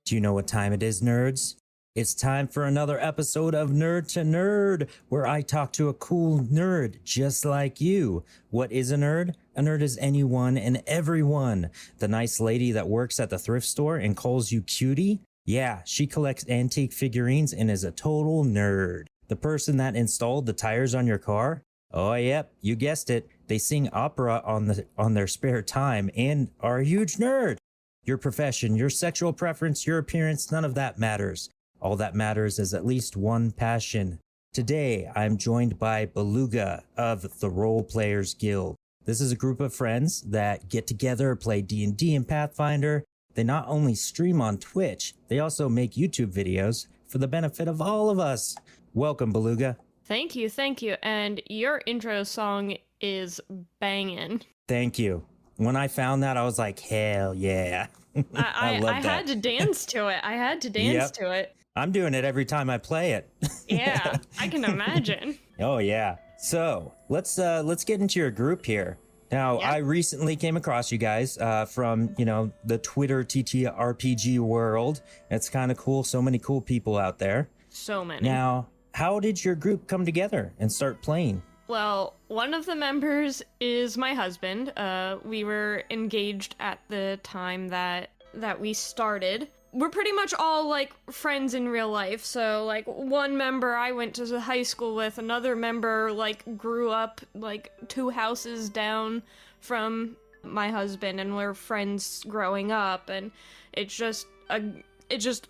Do you know what time it is, nerds? It's time for another episode of Nerd2Nerd, where I talk to a cool nerd just like you. What is a nerd? A nerd is anyone and everyone. The nice lady that works at the thrift store and calls you cutie? Yeah, she collects antique figurines and is a total nerd. The person that installed the tires on your car? Oh, yep, you guessed it. They sing opera on their spare time and are a huge nerd. Your profession, your sexual preference, your appearance, none of that matters. All that matters is at least one passion. Today, I'm joined by Baluga of the Rollplayers Guild. This is a group of friends that get together, play D&D and Pathfinder. They not only stream on Twitch, they also make YouTube videos for the benefit of all of us. Welcome, Baluga. Thank you. And your intro song is banging. Thank you. When I found that, I was like, hell yeah. I love that. I had to dance to it. I'm doing it every time I play it. Yeah, I can imagine. Oh, yeah. So let's get into your group here. Now, I recently came across you guys from, the Twitter TTRPG world. It's kind of cool. So many cool people out there. So many. Now, how did your group come together and start playing? Well, one of the members is my husband. We were engaged at the time that we started. We're pretty much all, friends in real life. So, one member I went to high school with, another member, grew up, 2 houses down from my husband, and we're friends growing up, and it's just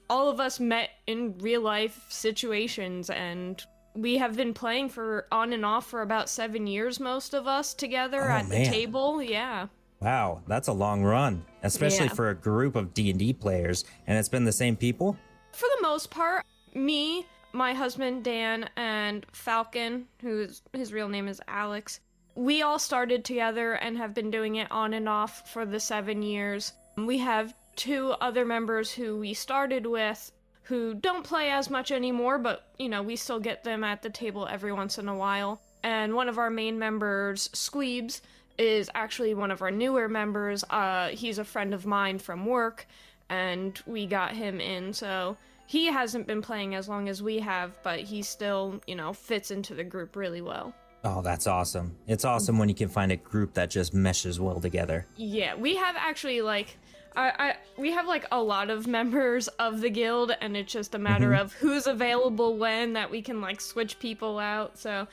all of us met in real life situations, and we have been playing for on and off for about 7 years, most of us together the table. Yeah. Wow, that's a long run, especially for a group of D&D players. And it's been the same people? For the most part, me, my husband Dan, and Falcon, his real name is Alex, we all started together and have been doing it on and off for the 7 years. We have 2 other members who we started with who don't play as much anymore, but, we still get them at the table every once in a while. And one of our main members, Squeebs, is actually one of our newer members. He's a friend of mine from work, and we got him in, so he hasn't been playing as long as we have, but he still, fits into the group really well. Oh, that's awesome. It's awesome when you can find a group that just meshes well together. Yeah, we have actually, we have a lot of members of the guild, and it's just a matter of who's available when, that we can switch people out. So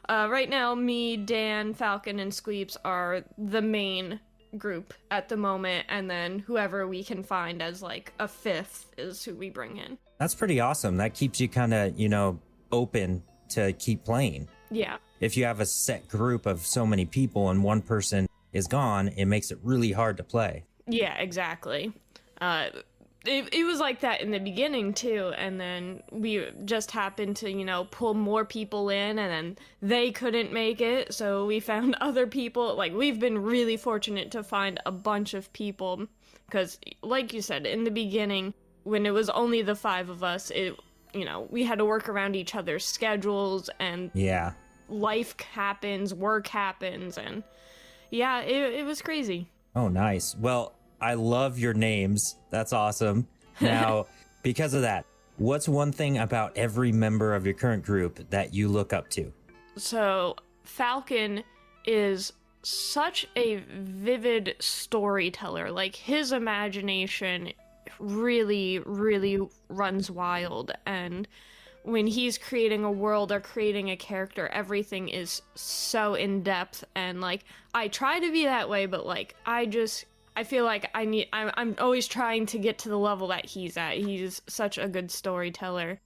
right now, me, Dan, Falcon, and Squeeps are the main group at the moment, and then whoever we can find as a 5th is who we bring in. That's pretty awesome. That keeps you kind of, open to keep playing. Yeah. If you have a set group of so many people and one person is gone, it makes it really hard to play. Yeah, exactly. It was like that in the beginning, too, and then we just happened to, pull more people in, and then they couldn't make it, so we found other people. We've been really fortunate to find a bunch of people, because, like you said, in the beginning, when it was only the 5 of us, we had to work around each other's schedules, and life happens, work happens, and yeah, it was crazy. Oh, nice. Well, I love your names. That's awesome. Now, because of that, what's one thing about every member of your current group that you look up to? So, Falcon is such a vivid storyteller. His imagination really, really runs wild, and when he's creating a world or creating a character, everything is so in-depth, and, I try to be that way, but, I feel like I'm always trying to get to the level that he's at. He's such a good storyteller.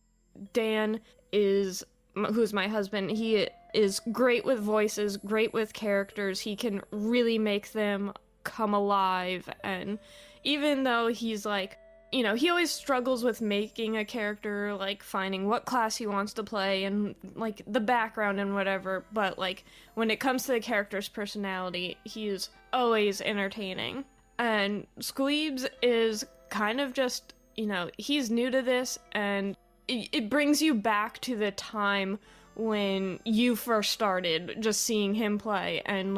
Dan who's my husband, he is great with voices, great with characters. He can really make them come alive, and even though he's he always struggles with making a character, finding what class he wants to play and, the background and whatever, but, when it comes to the character's personality, he's always entertaining. And Squeebs is kind of just, he's new to this, and it brings you back to the time when you first started, just seeing him play, and,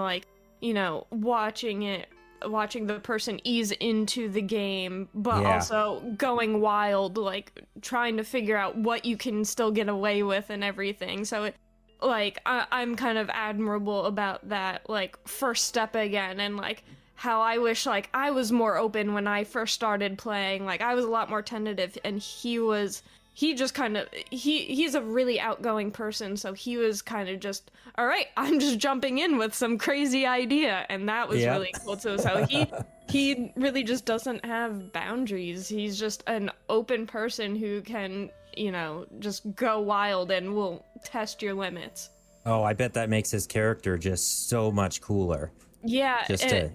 watching it watching the person ease into the game, but Yeah. also going wild, like trying to figure out what you can still get away with and everything. So it, like I'm kind of admirable about that, like first step again, and like how I wish like I was more open when I first started playing. Like I was a lot more tentative, and he just kind of he's a really outgoing person, so he was kind of just, all right, I'm just jumping in with some crazy idea, and that was Yep. really cool too. So he really just doesn't have boundaries. He's just an open person who can, you know, just go wild and will test your limits. Oh, I bet that makes his character just so much cooler. Yeah, Just to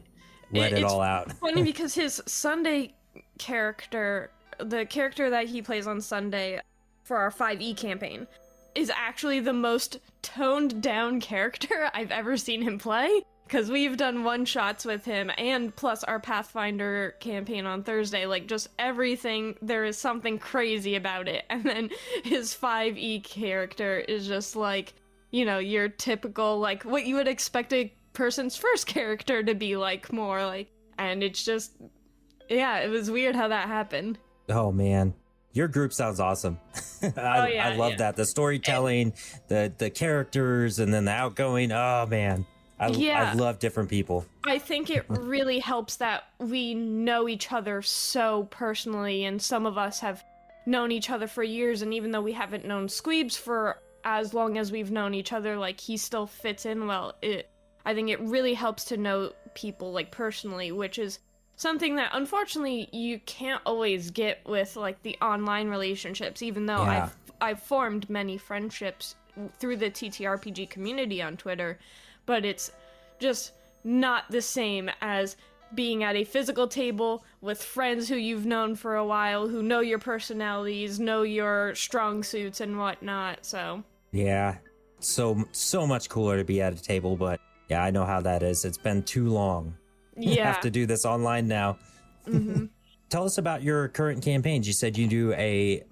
let it all out. Funny because his Sunday character, the character that he plays on Sunday for our 5e campaign, is actually the most toned down character I've ever seen him play. Because we've done one-shots with him, and plus our Pathfinder campaign on Thursday, like, just everything, there is something crazy about it. And then his 5e character is just, like, you know, your typical, like, what you would expect a person's first character to be like, more like, and it's just, yeah, it was weird how that happened. Oh, man. Your group sounds awesome. I love that. The storytelling, the characters, and then the outgoing. Oh, man. I love different people. I think it really helps that we know each other so personally, and some of us have known each other for years, and even though we haven't known Squeebs for as long as we've known each other, like, he still fits in well. I think it really helps to know people, like, personally, which is something that, unfortunately, you can't always get with, like, the online relationships, even though I've formed many friendships through the TTRPG community on Twitter. But it's just not the same as being at a physical table with friends who you've known for a while, who know your personalities, know your strong suits and whatnot, so. Yeah, so much cooler to be at a table, but yeah, I know how that is. It's been too long. Yeah. You have to do this online now. Mm-hmm. Tell us about your current campaigns. You said you do a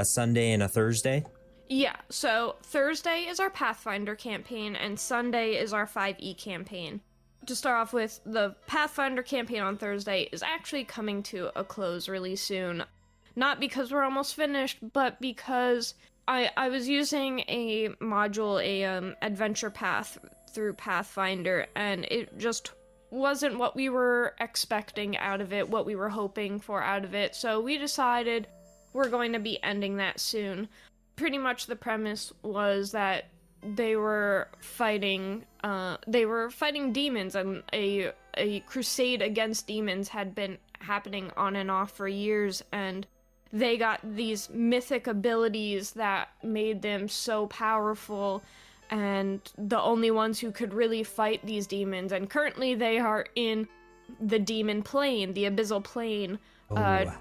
Sunday and a Thursday? Yeah, so Thursday is our Pathfinder campaign, and Sunday is our 5e campaign. To start off with, the Pathfinder campaign on Thursday is actually coming to a close really soon. Not because we're almost finished, but because I was using a module, adventure path through Pathfinder, and it just wasn't what we were expecting out of it, what we were hoping for out of it, so we decided we're going to be ending that soon. Pretty much the premise was that they were fighting demons, and a crusade against demons had been happening on and off for years, and they got these mythic abilities that made them so powerful, and the only ones who could really fight these demons, and currently they are in the demon plane, the abyssal plane,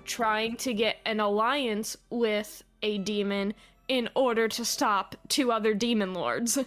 trying to get an alliance with a demon in order to stop two other demon lords.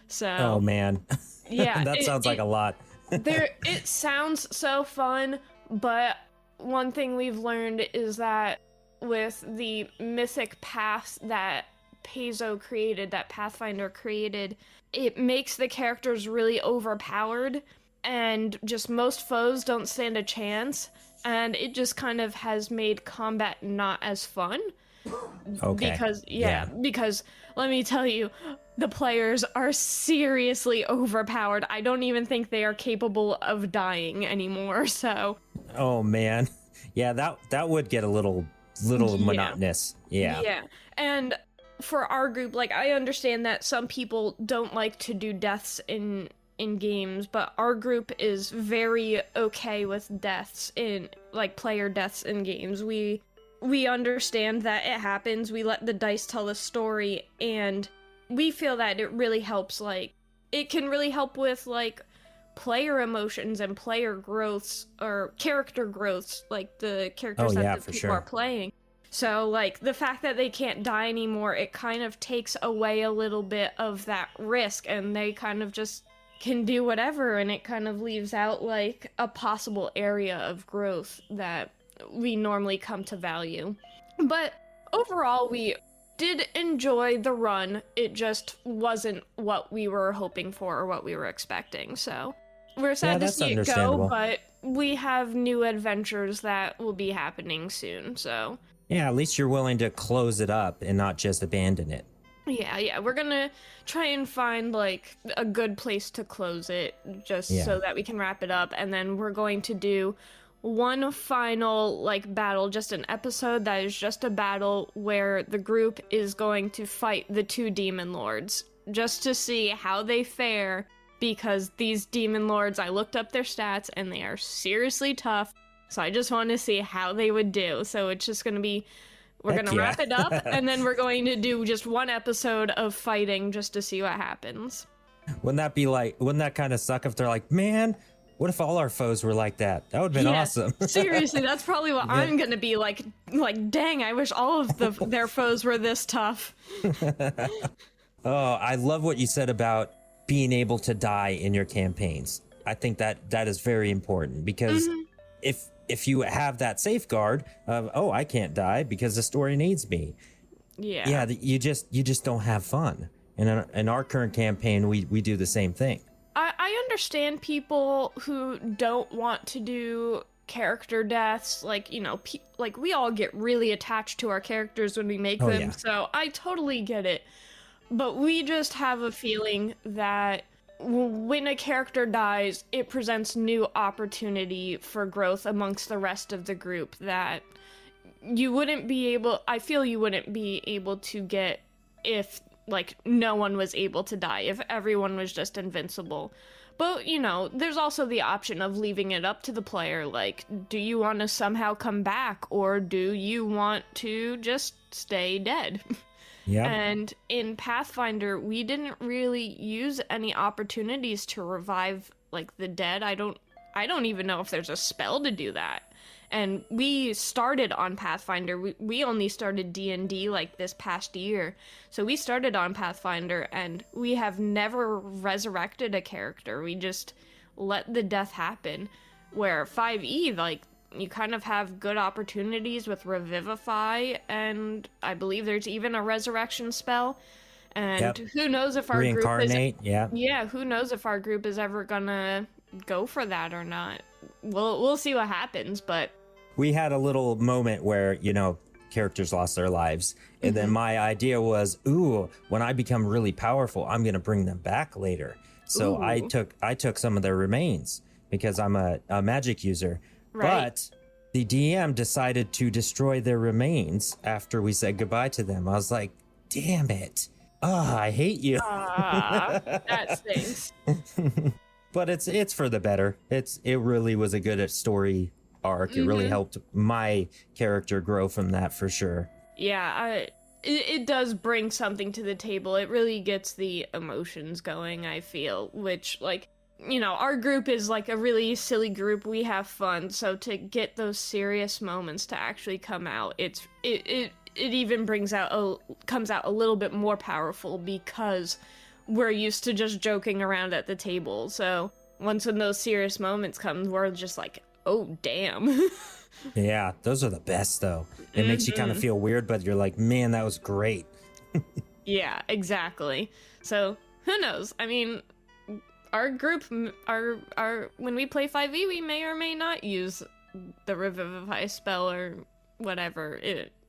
So, oh man, yeah, that sounds like a lot. It sounds so fun, but one thing we've learned is that with the mythic paths that Pathfinder created, it makes the characters really overpowered, and just most foes don't stand a chance, and it just kind of has made combat not as fun. Okay. Because let me tell you, the players are seriously overpowered. I don't even think they are capable of dying anymore, so. Oh man. Yeah, that would get a little monotonous. Yeah. Yeah. And for our group, like, I understand that some people don't like to do deaths in games, but our group is very okay with deaths player deaths in games. We understand that it happens, we let the dice tell the story, and we feel that it really helps, like, it can really help with, like, player emotions and player growths, or character growths, like, the characters that the people are playing. So, like, the fact that they can't die anymore, it kind of takes away a little bit of that risk, and they kind of just can do whatever, and it kind of leaves out, like, a possible area of growth that we normally come to value. But overall, we did enjoy the run. It just wasn't what we were hoping for or what we were expecting. So we're sad to that's see it go, understandable. but we have new adventures that will be happening soon, so. Yeah, at least you're willing to close it up and not just abandon it. Yeah, we're gonna try and find, like, a good place to close it, just so that we can wrap it up, and then we're going to do one final, like, battle, just an episode that is just a battle where the group is going to fight the 2 demon lords, just to see how they fare, because these demon lords, I looked up their stats, and they are seriously tough, so I just want to see how they would do. So it's just going to be, we're going to wrap it up, and then we're going to do just one episode of fighting just to see what happens. Wouldn't that kind of suck if they're like, man, what if all our foes were like that? That would have been awesome. Seriously, that's probably what I'm going to be like, dang, I wish all of their foes were this tough. Oh, I love what you said about being able to die in your campaigns. I think that is very important, because if you have that safeguard of, oh, I can't die because the story needs me. Yeah, you just don't have fun. And in our current campaign, we do the same thing. I understand people who don't want to do character deaths, like, you know, like, we all get really attached to our characters when we make them, yeah. so I totally get it. But we just have a feeling that when a character dies, it presents new opportunity for growth amongst the rest of the group that you wouldn't be able, I feel you wouldn't be able to get if, like, no one was able to die, if everyone was just invincible. But, you know, there's also the option of leaving it up to the player, like, do you want to somehow come back, or do you want to just stay dead? Yeah. And in Pathfinder, we didn't really use any opportunities to revive, like, the dead. I don't even know if there's a spell to do that. And we started on Pathfinder. We only started D&D, like, this past year. So we started on Pathfinder, and we have never resurrected a character. We just let the death happen. Where 5e, like, you kind of have good opportunities with Revivify, and I believe there's even a resurrection spell. And who knows if our Reincarnate, group is... Yeah, who knows if our group is ever gonna go for that or not. We'll see what happens, but... We had a little moment where, you know, characters lost their lives. And then my idea was, ooh, when I become really powerful, I'm going to bring them back later. So I took some of their remains because I'm a magic user. Right. But the DM decided to destroy their remains after we said goodbye to them. I was like, damn it. Oh, I hate you. That stinks. But it's for the better. It really was a good story arc. It really helped my character grow from that for sure. Yeah, it does bring something to the table. It really gets the emotions going, I feel, which, like, you know, our group is like a really silly group. We have fun, so to get those serious moments to actually come out, it even comes out a little bit more powerful because we're used to just joking around at the table. So once when those serious moments come, we're just like, oh, damn. Yeah, those are the best, though. It makes you kind of feel weird, but you're like, man, that was great. Yeah, exactly. So, who knows? I mean, our group, when we play 5e, we may or may not use the Revivify spell or whatever.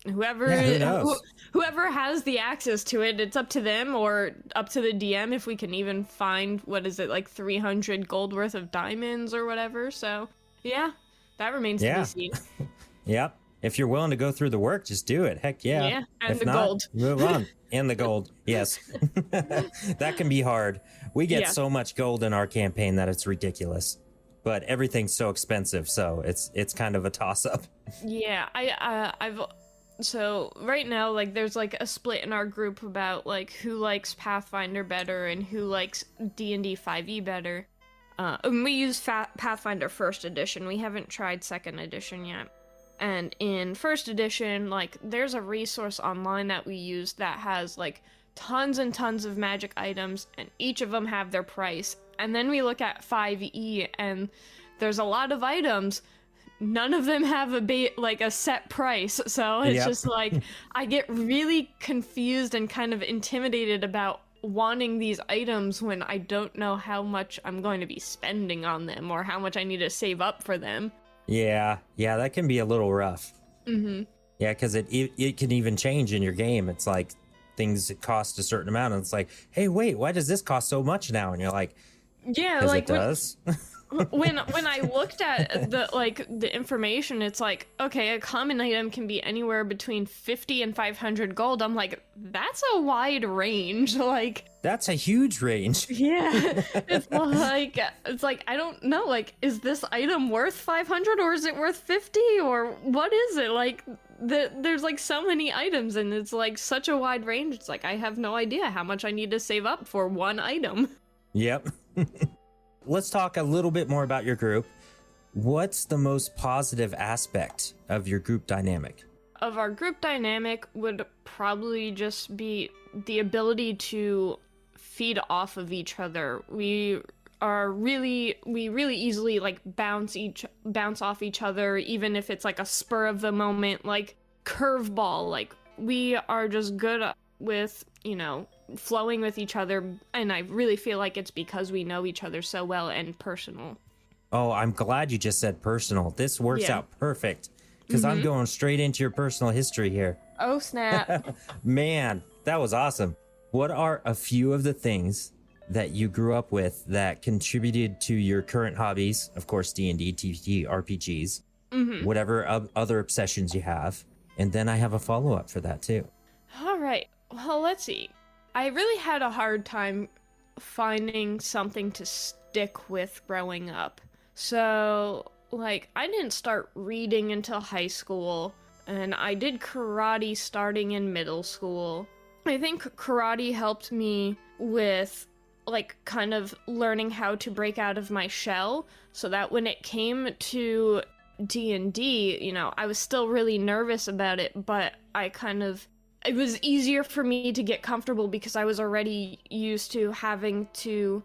Whoever has the access to it, it's up to them or up to the DM if we can even find, 300 gold worth of diamonds or whatever. So, yeah, that remains to be seen. Yep. If you're willing to go through the work, just do it. Heck yeah. Yeah, and if the not, gold. Move on. And the gold. Yes. That can be hard. We get so much gold in our campaign that it's ridiculous. But everything's so expensive, so it's kind of a toss-up. Yeah, so right now, like, there's like a split in our group about like who likes Pathfinder better and who likes D&D 5e better. And we use Pathfinder 1st edition. We haven't tried 2nd edition yet. And in 1st edition, like, there's a resource online that we use that has like tons and tons of magic items, and each of them have their price. And then we look at 5e, and there's a lot of items. None of them have a set price, so it's just like, I get really confused and kind of intimidated about wanting these items when I don't know how much I'm going to be spending on them or how much I need to save up for them. Yeah, that can be a little rough. Mm-hmm. Yeah, because it can even change in your game. It's like things cost a certain amount, and it's like, hey, wait, why does this cost so much now? And you're like, yeah, like it does. when I looked at the information, it's like, okay, a common item can be anywhere between 50 and 500 gold. I'm like, that's a wide range. Like, that's a huge range. Yeah, it's like I don't know. Like, is this item worth 500 or is it worth 50 or what is it? Like, there's like so many items and it's like such a wide range. It's like I have no idea how much I need to save up for one item. Yep. Let's talk a little bit more about your group. What's the most positive aspect of your group dynamic? Of our group dynamic would probably just be the ability to feed off of each other. We really easily like bounce off each other, even if it's like a spur of the moment, like curveball. Like, we are just good with, flowing with each other, and I really feel like it's because we know each other so well and personal. Oh, I'm glad you just said personal. This works out perfect, because I'm going straight into your personal history here. Oh, snap. Man, that was awesome. What are a few of the things that you grew up with that contributed to your current hobbies? Of course, D&D, TTT, RPGs, whatever other obsessions you have. And then I have a follow-up for that, too. All right. Well, let's see. I really had a hard time finding something to stick with growing up. So, like, I didn't start reading until high school, and I did karate starting in middle school. I think karate helped me with, like, kind of learning how to break out of my shell, so that when it came to D&D, I was still really nervous about it, but it was easier for me to get comfortable because I was already used to having to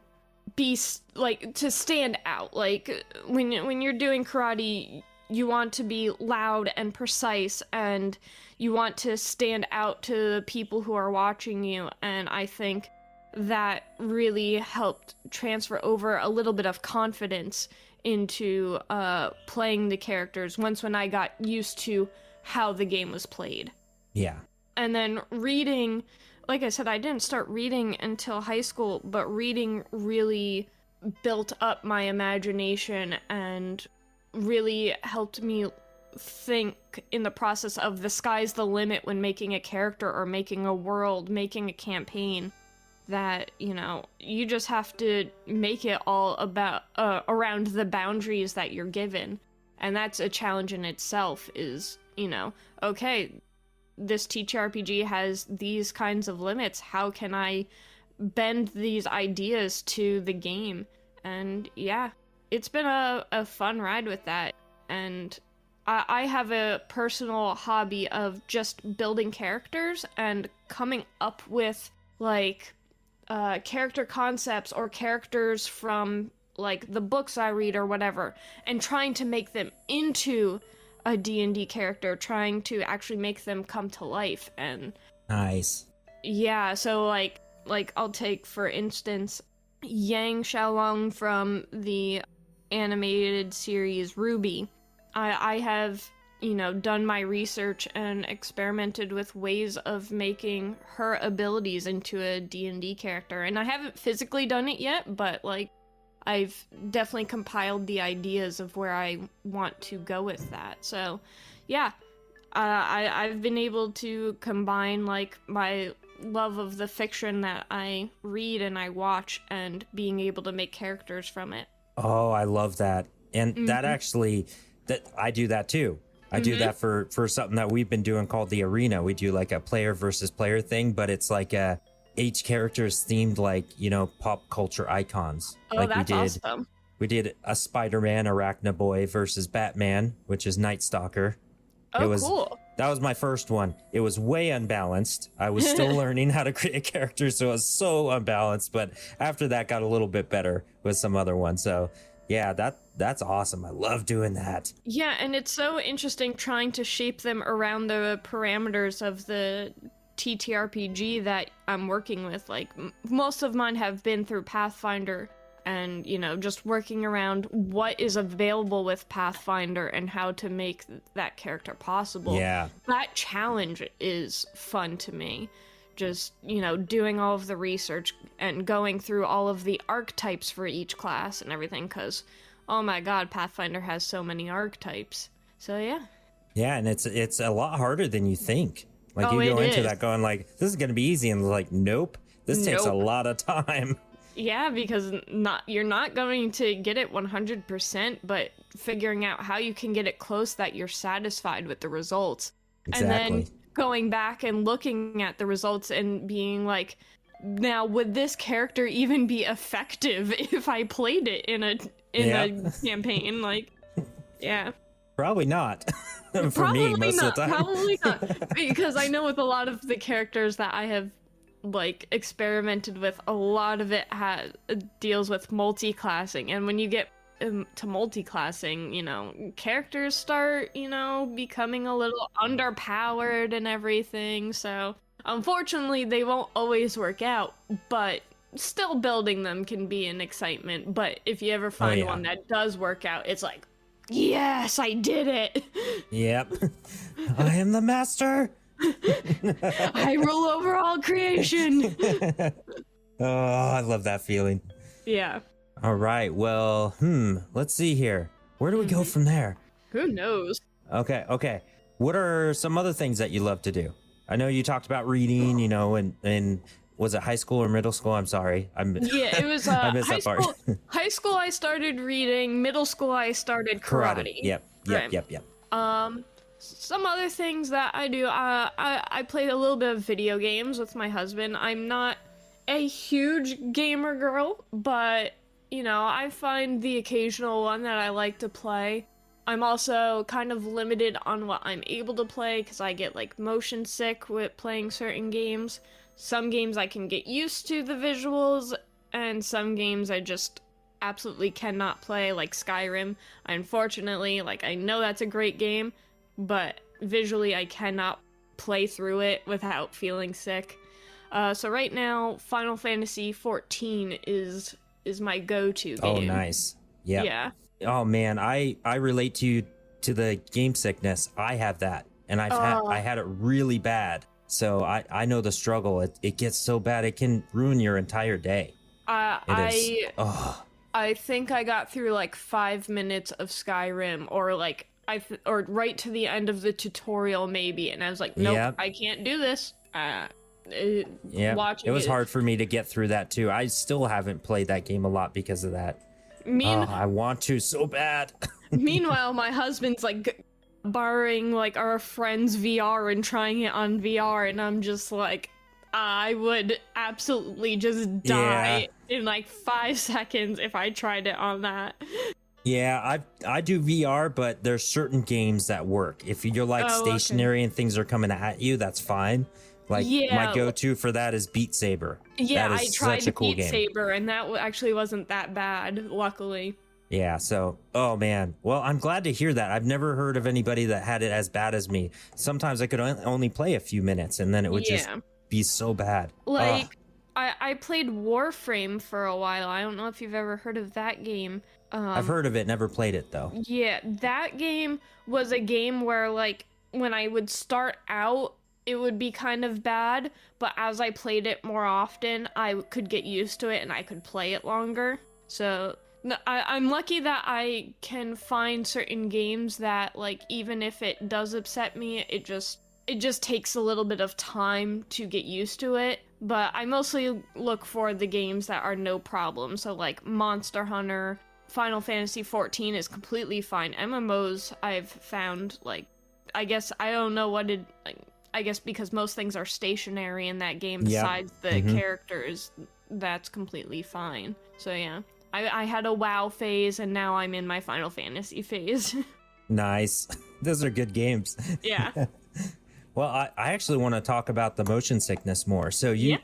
be, like, to stand out. Like, when you're doing karate, you want to be loud and precise, and you want to stand out to the people who are watching you, and I think that really helped transfer over a little bit of confidence into playing the characters when I got used to how the game was played. Yeah. And then reading, like I said, I didn't start reading until high school, but reading really built up my imagination and really helped me think in the process of the sky's the limit when making a character or making a world, making a campaign, that, you just have to make it all about around the boundaries that you're given. And that's a challenge in itself is, okay, this TTRPG has these kinds of limits. How can I bend these ideas to the game? And yeah, it's been a fun ride with that. And I have a personal hobby of just building characters and coming up with, like, character concepts or characters from, like, the books I read or whatever, and trying to make them into a D&D character, trying to actually make them come to life. And nice. Yeah, so like I'll take, for instance, Yang Xiaolong from the animated series Ruby. I have, done my research and experimented with ways of making her abilities into a D&D character. And I haven't physically done it yet, but, like, I've definitely compiled the ideas of where I want to go with that. So, yeah, I've been able to combine, like, my love of the fiction that I read and I watch and being able to make characters from it. Oh, I love that. And that actually, I do that too. I do that for something that we've been doing called the Arena. We do like a player versus player thing, but it's like each character is themed like, pop culture icons. Oh, like that's awesome. We did a Spider-Man Arachna Boy versus Batman, which is Night Stalker. Oh, cool. That was my first one. It was way unbalanced. I was still learning how to create a character, so it was so unbalanced. But after that, got a little bit better with some other ones. So yeah, that's awesome. I love doing that. Yeah, and it's so interesting trying to shape them around the parameters of the TTRPG that I'm working with, like most of mine have been through Pathfinder, and just working around what is available with Pathfinder and how to make that character possible. Yeah. That challenge is fun to me. Just, doing all of the research and going through all of the archetypes for each class and everything, because, oh my god, Pathfinder has so many archetypes. So, yeah. Yeah, and it's a lot harder than you think. Like, you go into that going like, this is going to be easy, and like, nope, this takes a lot of time. Yeah, because you're not going to get it 100%, but figuring out how you can get it close that you're satisfied with the results. Exactly. And then going back and looking at the results and being like, now would this character even be effective if I played it in a campaign? Like, yeah. Probably not. For me, most of the time. Probably not. Because I know with a lot of the characters that I have like experimented with, a lot of it deals with multi-classing, and when you get to multi-classing, characters start, becoming a little underpowered and everything, so unfortunately they won't always work out, but still building them can be an excitement. But if you ever find one that does work out, it's like, yes, I did it. Yep. I am the master. I rule over all creation. Oh, I love that feeling. Yeah. All right. Well, let's see here. Where do we go from there? Who knows? Okay. What are some other things that you love to do? I know you talked about reading, and was it high school or middle school? I'm sorry. Yeah, it was I missed that part. High school I started reading, middle school I started karate. Yep. Some other things that I do, I play a little bit of video games with my husband. I'm not a huge gamer girl, but, I find the occasional one that I like to play. I'm also kind of limited on what I'm able to play, because I get, like, motion sick with playing certain games. Some games I can get used to the visuals, and some games I just absolutely cannot play, like Skyrim. Unfortunately, I know that's a great game, but visually I cannot play through it without feeling sick. So right now, Final Fantasy 14 is my go-to game. Oh, nice. Yep. Yeah. Oh man, I relate to the game sickness. I have that, and I had it really bad. So I know the struggle. It gets so bad it can ruin your entire day. I think I got through like 5 minutes of Skyrim, or or right to the end of the tutorial maybe, and I was like, nope, I can't do this. It was hard for me to get through that too. I still haven't played that game a lot because of that. I want to so bad. Meanwhile, my husband's like borrowing like our friend's VR and trying it on VR, and I'm just like, I would absolutely just die in like 5 seconds if I tried it on that. Yeah, I do VR, but there's certain games that work. If you're like stationary and things are coming at you, that's fine. Like my go-to for that is Beat Saber. Yeah, that is I tried such a cool Beat game. Saber, and that actually wasn't that bad, luckily. Yeah, so, oh man. Well, I'm glad to hear that. I've never heard of anybody that had it as bad as me. Sometimes I could only play a few minutes, and then it would just be so bad. Like, I played Warframe for a while. I don't know if you've ever heard of that game. I've heard of it, never played it, though. Yeah, that game was a game where, like, when I would start out, it would be kind of bad, but as I played it more often, I could get used to it and I could play it longer. So I'm lucky that I can find certain games that, like, even if it does upset me, it just takes a little bit of time to get used to it. But I mostly look for the games that are no problem. So like Monster Hunter, Final Fantasy 14 is completely fine. MMOs I've found, like, I guess I don't know what it, like, I guess because most things are stationary in that game besides the characters, that's completely fine. So yeah, I had a WoW phase, and now I'm in my Final Fantasy phase. Nice. Those are good games. Yeah. Well, I actually want to talk about the motion sickness more. So you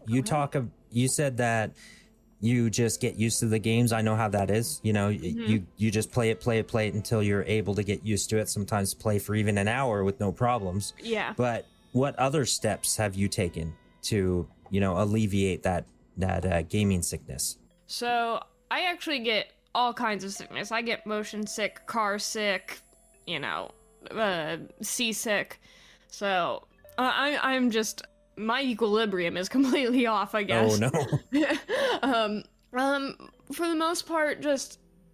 said that you just get used to the games. I know how that is. You know, you just play it until you're able to get used to it. Sometimes play for even an hour with no problems. Yeah. But what other steps have you taken to, alleviate that gaming sickness? So I actually get all kinds of sickness. I get motion sick, car sick, seasick. So I'm just, my equilibrium is completely off, I guess. Oh no. For the most part,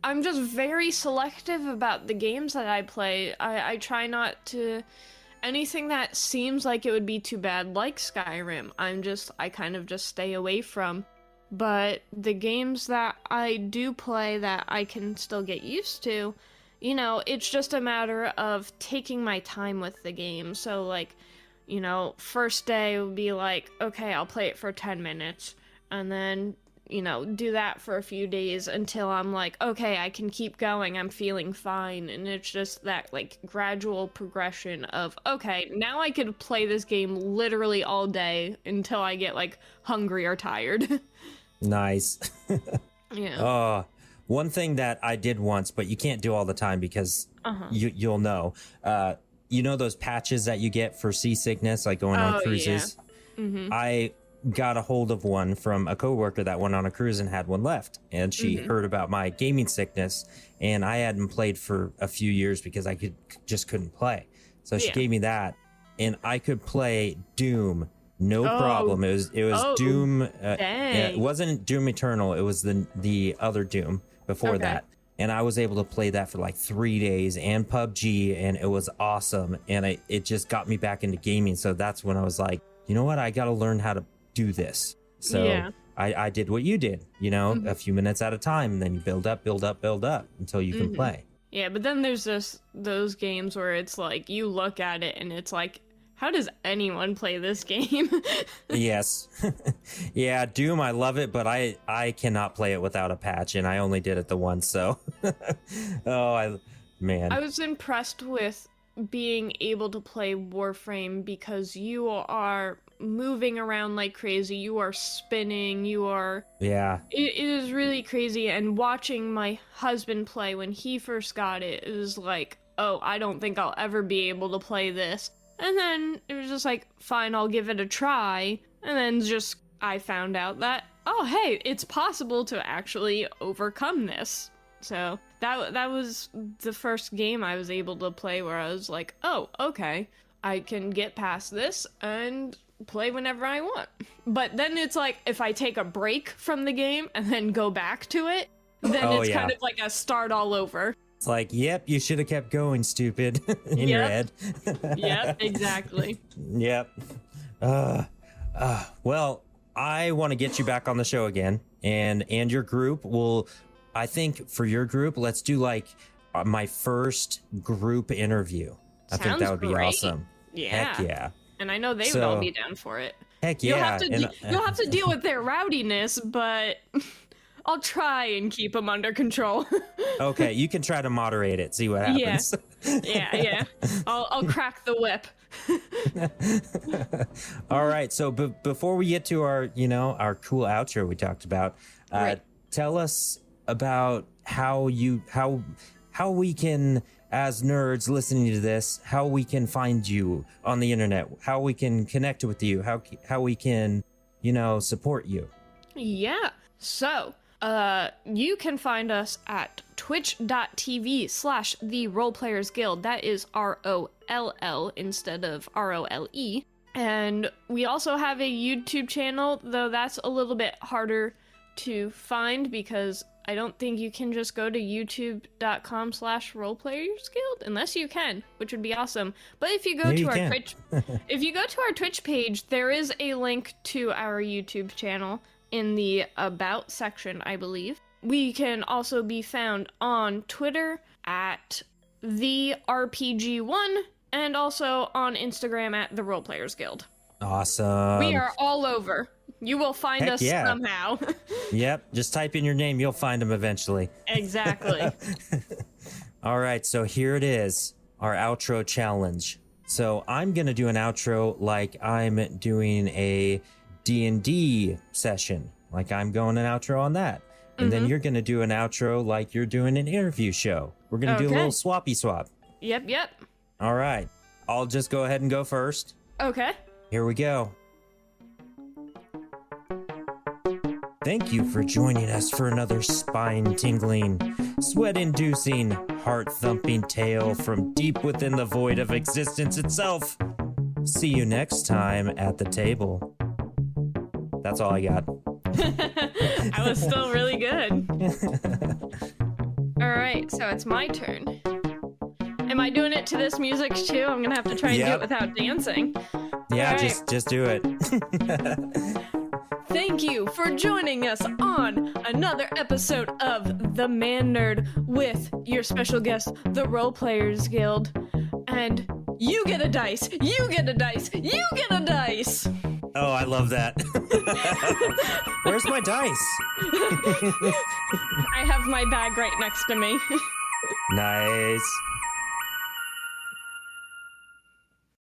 I'm just very selective about the games that I play. I try not to, anything that seems like it would be too bad, like Skyrim, I kind of just stay away from. But the games that I do play that I can still get used to, it's just a matter of taking my time with the game. So, like, first day would be like, okay, I'll play it for 10 minutes, and then, do that for a few days until I'm like, okay, I can keep going, I'm feeling fine. And it's just that, like, gradual progression of, okay, now I could play this game literally all day until I get, like, hungry or tired. Nice. Yeah. One thing that I did once, but you can't do all the time because you'll know. Those patches that you get for seasickness, like going on cruises? Yeah. Mm-hmm. I got a hold of one from a coworker that went on a cruise and had one left. And she heard about my gaming sickness, and I hadn't played for a few years because I just couldn't play. So she gave me that, and I could play Doom. No problem. It was Doom. It wasn't Doom Eternal. It was the other Doom before that. And I was able to play that for like 3 days, and PUBG, and it was awesome. And it just got me back into gaming. So that's when I was like, you know what? I got to learn how to do this. So I did what you did, a few minutes at a time, and then you build up until you can play. Yeah, but then there's those games where it's like, you look at it and it's like, how does anyone play this game? Yes. Yeah, Doom, I love it, but I cannot play it without a patch, and I only did it the once, so. Man. I was impressed with being able to play Warframe because you are moving around like crazy, you are spinning, it is really crazy. And watching my husband play when he first got it, it was like, oh, I don't think I'll ever be able to play this. And then it was just like, fine, I'll give it a try. And then I found out that, oh, hey, it's possible to actually overcome this. So that was the first game I was able to play where I was like, oh, okay, I can get past this and play whenever I want. But then it's like, if I take a break from the game and then go back to it, then it's kind of like a start all over. It's like, yep, you should have kept going, stupid, in your head. Yep, exactly. Yep. Well, I want to get you back on the show again, and your group will, I think for your group, let's do like my first group interview. I think that would be awesome. Yeah. Heck yeah. And I know they would all be down for it. Heck yeah. You'll have to deal with their rowdiness, but I'll try and keep them under control. Okay, you can try to moderate it, see what happens. Yeah. I'll crack the whip. All right, so before we get to our cool outro we talked about, tell us about how we can, as nerds listening to this, how we can find you on the internet, how we can connect with you, how we can, support you. Yeah. So, you can find us at twitch.tv/the Rollplayers Guild. That is ROLL instead of ROLE. And we also have a YouTube channel, though that's a little bit harder to find because I don't think you can just go to youtube.com/Rollplayers Guild, unless you can, which would be awesome. But if you go to our Twitch, if you go to our Twitch page, there is a link to our YouTube channel in the About section, I believe. We can also be found on Twitter at the RPG1 and also on Instagram at the Rollplayers Guild. Awesome. We are all over. You will find us somehow. Yep, just type in your name, you'll find them eventually. Exactly. All right, so here it is, our outro challenge. So I'm going to do an outro like I'm doing a D&D session, like I'm going an outro on that. And then you're going to do an outro like you're doing an interview show. We're going to do a little swappy swap. Yep. All right. I'll just go ahead and go first. Okay. Here we go. Thank you for joining us for another spine-tingling, sweat-inducing, heart-thumping tale from deep within the void of existence itself. See you next time at the table. That's all I got. I was still really good. All right, so it's my turn. Am I doing it to this music too? I'm gonna have to try and do it without dancing. Yeah, right. just do it. Thank you for joining us on another episode of The ManNerd with your special guest, the Rollplayers Guild. And you get a dice, you get a dice, you get a dice! Oh, I love that. Where's my dice? I have my bag right next to me. Nice.